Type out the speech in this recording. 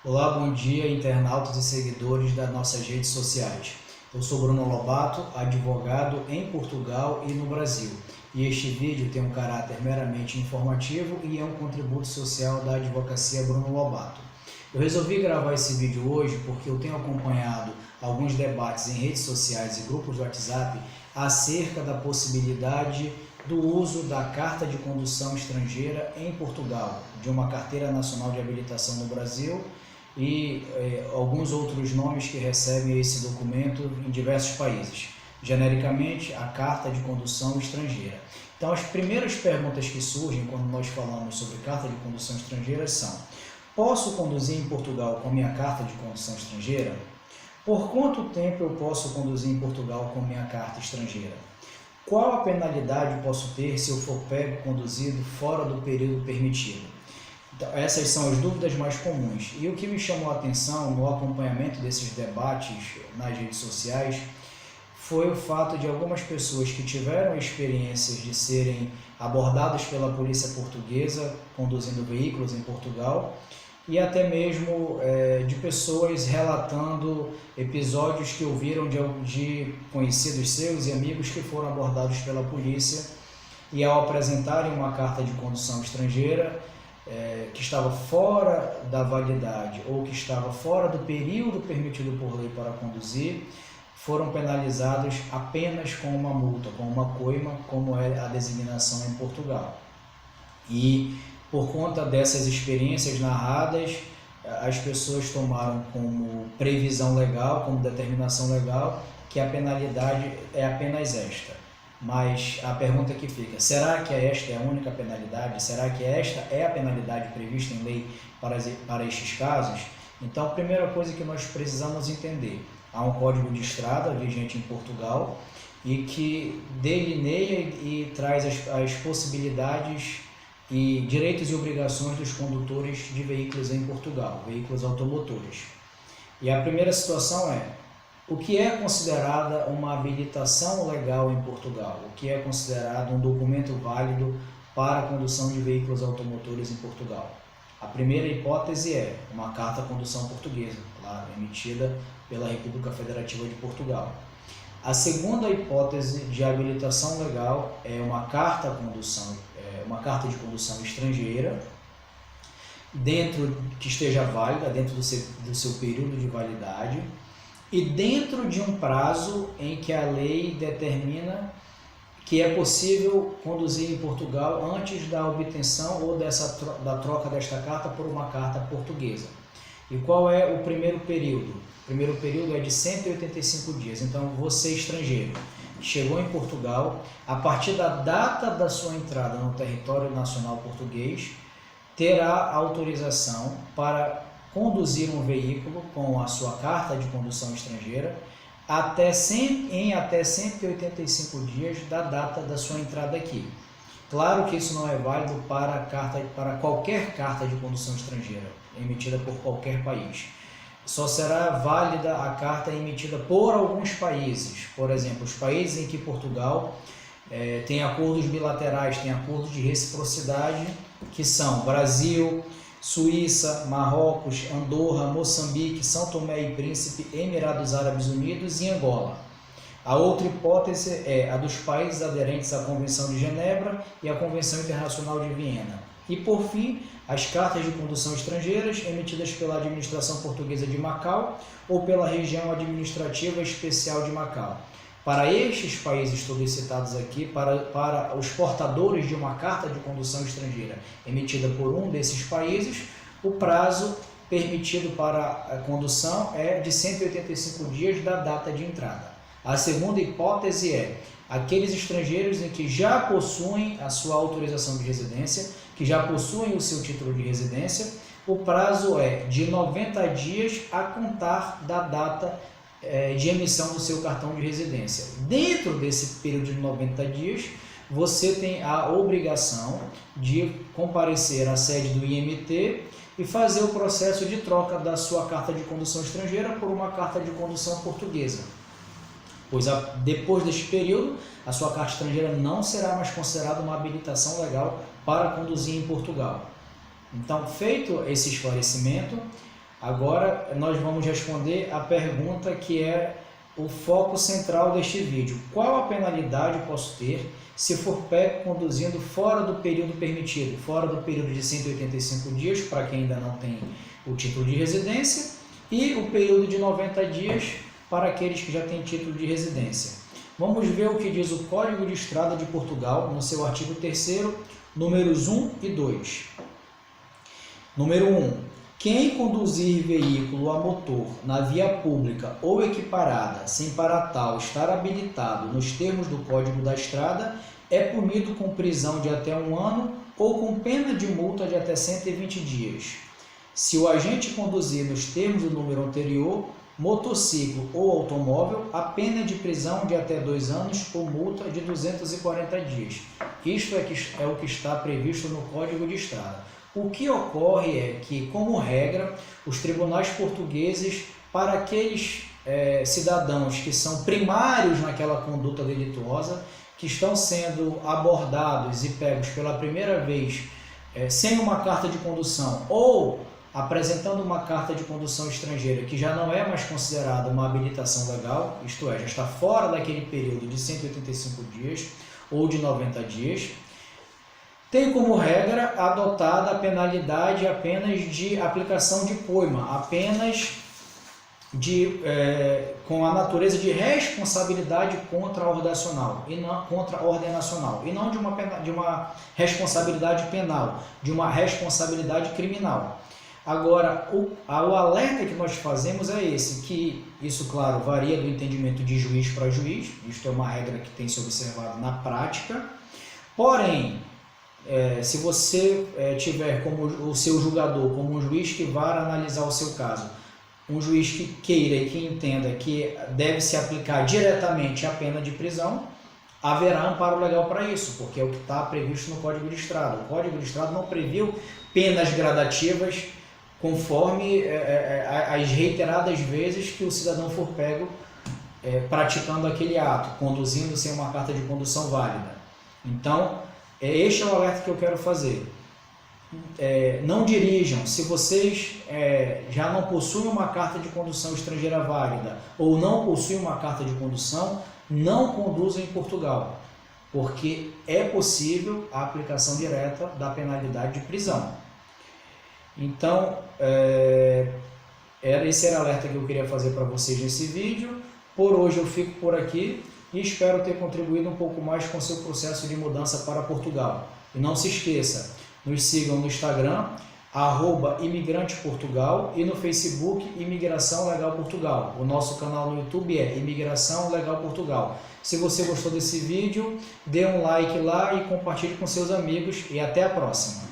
Olá, bom dia, internautas e seguidores das nossas redes sociais. Eu sou Bruno Lobato, advogado em Portugal e no Brasil. E este vídeo tem um caráter meramente informativo e é um contributo social da advocacia Bruno Lobato. Eu resolvi gravar esse vídeo hoje porque eu tenho acompanhado alguns debates em redes sociais e grupos do WhatsApp acerca da possibilidade do uso da carta de condução estrangeira em Portugal, de uma carteira nacional de habilitação no Brasil e alguns outros nomes que recebem esse documento em diversos países. Genericamente, a carta de condução estrangeira. Então, as primeiras perguntas que surgem quando nós falamos sobre carta de condução estrangeira são: posso conduzir em Portugal com minha carta de condução estrangeira? Por quanto tempo eu posso conduzir em Portugal com minha carta estrangeira? Qual a penalidade posso ter se eu for pego conduzido fora do período permitido? Então, essas são as dúvidas mais comuns. E o que me chamou a atenção no acompanhamento desses debates nas redes sociais foi o fato de algumas pessoas que tiveram experiências de serem abordadas pela polícia portuguesa conduzindo veículos em Portugal e até mesmo de pessoas relatando episódios que ouviram de conhecidos seus e amigos que foram abordados pela polícia e ao apresentarem uma carta de condução estrangeira que estava fora da validade ou que estava fora do período permitido por lei para conduzir, foram penalizados apenas com uma multa, com uma coima, como é a designação em Portugal. E por conta dessas experiências narradas, as pessoas tomaram como previsão legal, como determinação legal, que a penalidade é apenas esta. Mas a pergunta que fica: será que esta é a única penalidade? Será que esta é a penalidade prevista em lei para estes casos? Então, a primeira coisa que nós precisamos entender: há um código de estrada vigente em Portugal e que delineia e traz as possibilidades e direitos e obrigações dos condutores de veículos em Portugal, veículos automotores. E a primeira situação é: o que é considerada uma habilitação legal em Portugal? O que é considerado um documento válido para a condução de veículos automotores em Portugal? A primeira hipótese é uma carta de condução portuguesa, claro, emitida pela República Federativa de Portugal. A segunda hipótese de habilitação legal é uma carta de condução estrangeira, que esteja válida, dentro do seu período de validade, e dentro de um prazo em que a lei determina que é possível conduzir em Portugal antes da obtenção ou da troca desta carta por uma carta portuguesa. E qual é o primeiro período? O primeiro período é de 185 dias. Então, você estrangeiro chegou em Portugal, a partir da data da sua entrada no território nacional português, terá autorização para conduzir um veículo com a sua carta de condução estrangeira em até 185 dias da data da sua entrada aqui. Claro que isso não é válido para qualquer carta de condução estrangeira emitida por qualquer país. Só será válida a carta emitida por alguns países, por exemplo, os países em que Portugal tem acordos bilaterais, tem acordos de reciprocidade, que são Brasil, Suíça, Marrocos, Andorra, Moçambique, São Tomé e Príncipe, Emirados Árabes Unidos e Angola. A outra hipótese é a dos países aderentes à Convenção de Genebra e à Convenção Internacional de Viena. E, por fim, as cartas de condução estrangeiras emitidas pela Administração Portuguesa de Macau ou pela Região Administrativa Especial de Macau. Para estes países todos citados aqui, para os portadores de uma carta de condução estrangeira emitida por um desses países, o prazo permitido para a condução é de 185 dias da data de entrada. A segunda hipótese é aqueles estrangeiros em que já possuem a sua autorização de residência, que já possuem o seu título de residência, o prazo é de 90 dias a contar da data de emissão do seu cartão de residência. Dentro desse período de 90 dias, você tem a obrigação de comparecer à sede do IMT e fazer o processo de troca da sua carta de condução estrangeira por uma carta de condução portuguesa. Pois depois deste período, a sua carta estrangeira não será mais considerada uma habilitação legal para conduzir em Portugal. Então, feito esse esclarecimento, Agora nós vamos responder a pergunta que é o foco central deste vídeo. Qual a penalidade eu posso ter se for pego conduzindo fora do período permitido, fora do período de 185 dias, para quem ainda não tem o título de residência, e o período de 90 dias para aqueles que já têm título de residência. Vamos ver o que diz o Código de Estrada de Portugal, no seu artigo 3º, números 1 e 2. Número 1. Quem conduzir veículo a motor na via pública ou equiparada, sem para tal estar habilitado nos termos do Código da Estrada, é punido com prisão de até 1 ano ou com pena de multa de até 120 dias. Se o agente conduzir nos termos do número anterior, motociclo ou automóvel, a pena de prisão de até 2 anos ou multa de 240 dias. Isto é o que está previsto no Código de Estrada. O que ocorre é que, como regra, os tribunais portugueses, para aqueles cidadãos que são primários naquela conduta delituosa, que estão sendo abordados e pegos pela primeira vez sem uma carta de condução ou apresentando uma carta de condução estrangeira que já não é mais considerada uma habilitação legal, isto é, já está fora daquele período de 185 dias ou de 90 dias, tem como regra adotada a penalidade apenas de aplicação de coima, apenas com a natureza de responsabilidade contra a ordem nacional e não de uma responsabilidade penal, de uma responsabilidade criminal. Agora, o alerta que nós fazemos é esse, que isso, claro, varia do entendimento de juiz para juiz, isto é uma regra que tem se observado na prática, porém, se você tiver como o seu julgador, como um juiz que vá analisar o seu caso, um juiz que queira e que entenda que deve se aplicar diretamente a pena de prisão, haverá amparo legal para isso, porque é o que está previsto no Código de Estrada. O Código de Estrada não previu penas gradativas conforme as reiteradas vezes que o cidadão for pego praticando aquele ato, conduzindo sem uma carta de condução válida. Então, este é o alerta que eu quero fazer. Não dirijam, se vocês já não possuem uma carta de condução estrangeira válida ou não possuem uma carta de condução, não conduzam em Portugal, porque é possível a aplicação direta da penalidade de prisão. Então, esse era o alerta que eu queria fazer para vocês nesse vídeo. Por hoje eu fico por aqui e espero ter contribuído um pouco mais com o seu processo de mudança para Portugal. E não se esqueça, nos sigam no Instagram, @imigranteportugal, e no Facebook, Imigração Legal Portugal. O nosso canal no YouTube é Imigração Legal Portugal. Se você gostou desse vídeo, dê um like lá e compartilhe com seus amigos, e até a próxima.